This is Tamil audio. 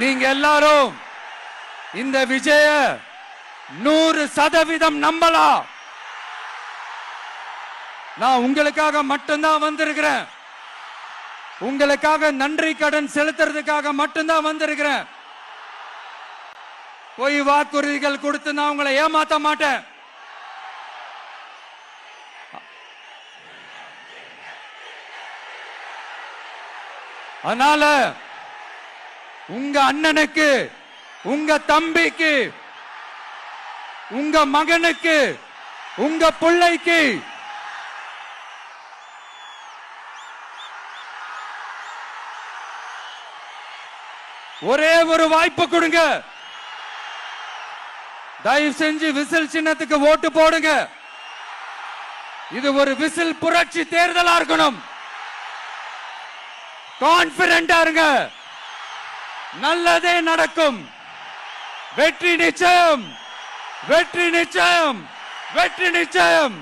நீங்க எல்லாரும் இந்த விஜய 100% நம்பலாம். நான் உங்களுக்காக மட்டும்தான் வந்திருக்கிறேன். உங்களுக்காக நன்றி கடன் செலுத்துறதுக்காக மட்டும்தான் வந்திருக்கிறேன். போய் வாக்குறுதிகள் கொடுத்து நான் உங்களை ஏமாத்த மாட்டேன். அதனால உங்க அண்ணனுக்கு, உங்க தம்பிக்கு, உங்க மகனுக்கு, உங்க பிள்ளைக்கு ஒரே ஒரு வாய்ப்பு கொடுங்க. தயவு செஞ்சு விசில் சின்னத்துக்கு ஓட்டு போடுங்க. இது ஒரு விசில் புரட்சி தேர்தலா இருக்கணும். கான்பிடென்டா இருங்க. நல்லதே நடக்கும். வெற்றி நிச்சயம், வெற்றி நிச்சயம், வெற்றி நிச்சயம்.